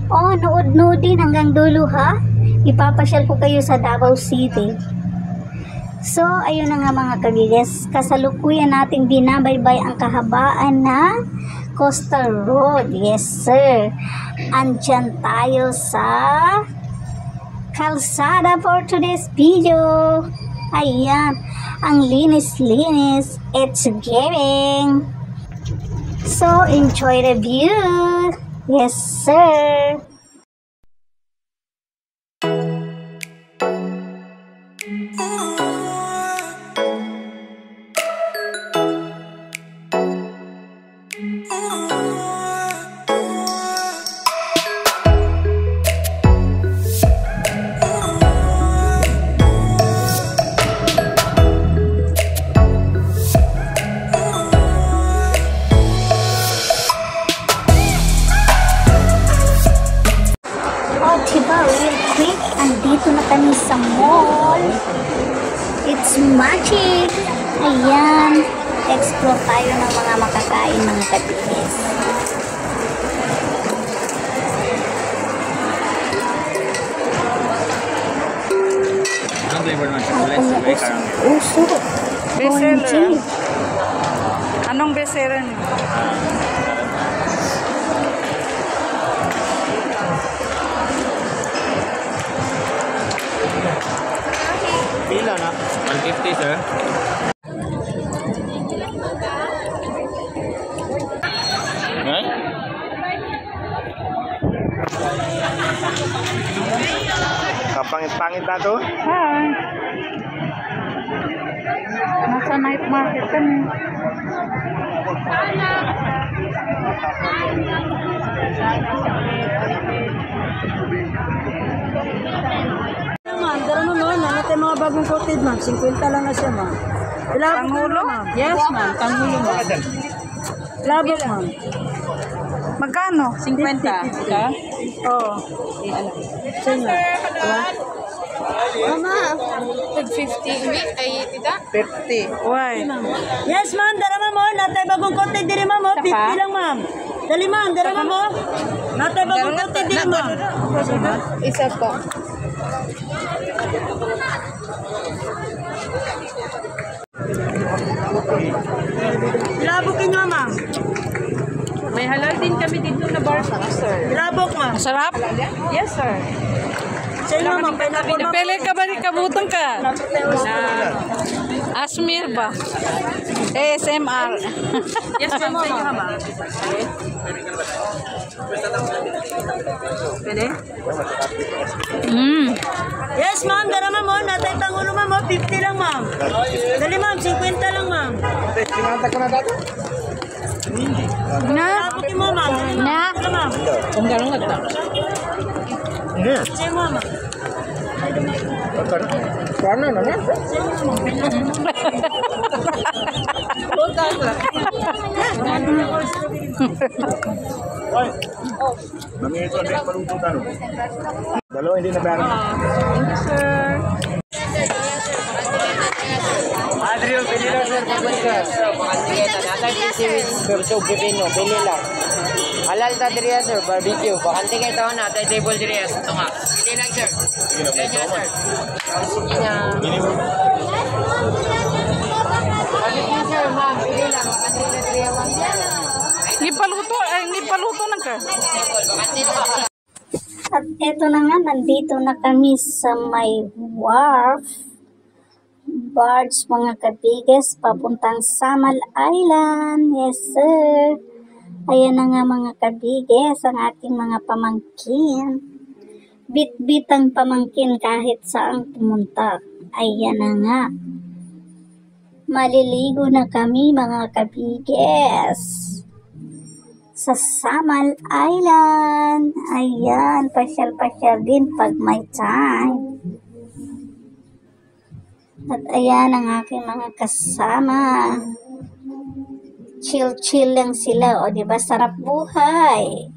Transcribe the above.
Oh, nood-noodin hanggang dulo ha. Ipapasyal ko kayo sa Davao City. So, ayun na nga mga kabigas. Kasalukuyan nating binabaybay ang kahabaan na Coastal Road. Yes, sir. Andyan tayo sa kalsada for today's video. Ayan. Ang linis-linis. It's giving. So, enjoy the view. Yes, sir. Diba, real quick, andito na kami sa mall. It's magic. Ayan, explore tayo ng mga makakain, mga kabigas. Anong flavor naman? Chocolate, strawberry, caramel. Uso. Bestseller. Anong bestseller niyo? Pila na? 150, sir. Right? Kapangit-pangit na to? Hi. Nasa night market kami. Ma'am, dara mo noon, natin mga bagong coated ma'am, 50 lang na siya ma'am. Tangulo? Yes ma'am, tangulo ma'am. Labok ma'am. Magkano? 50. Ka? Oo. Saan na? Mama, tag 50 week ay tita? 50. Why? Yes ma'am, dara mo natin bagong coated diri ma'am, 50 lang ma'am. Dali ma'am, dara mo. Natin bagong coated diri ma'am. Isa po. Labokin nyo ma'am. May halal din kami dito na bar, sir. Labok ma'am. Masarap? Yes, sir. Sa inyo ma'am, pineapple ma'am. Pili ka ba ni kabutang ka? Asmir ba? ASMR. Yes, ma'am. Sa inyo, ma'am. Pwede? Yes ma'am, dara ma'am, natin tangulo ma'am, 50 lang ma'am. Dali ma'am, 50 lang ma'am. Na? Labokin mo ma'am. Na? Dala ma'am. Kung gano'n nga. Sige ma'am. Paano na nga? Mami, ito, hindi palututan. Dalawa, hindi na bayaran. Thank you, sir. Adrio, pili lang sir, pagkakita. Nakakita si Berso Pipino, pili lang. Halal ta diriya sir, barbecue. Bakanti kayo taon na, tayo table diriya. Ito nga. Pili lang sir. Pili lang sir. Sige na. Barbecue sir, ma'am, pili lang. Bakanti na diriya, ma'am. Nipaluto na ka. Bakanti na. At eto na nga, nandito na kami sa may wharf. Barge mga kabigas, papuntang Samal Island. Yes sir. Ayan na nga mga kabigas, ang ating mga pamangkin. Bit-bit ang pamangkin kahit saan pumunta. Ayan na nga. Maliligo na kami mga kabigas sa Samal Island. Ayan, pasyal-pasyal din pag may time. At ayan ang aking mga kasama. Chill-chill lang sila. O, diba? Sarap buhay.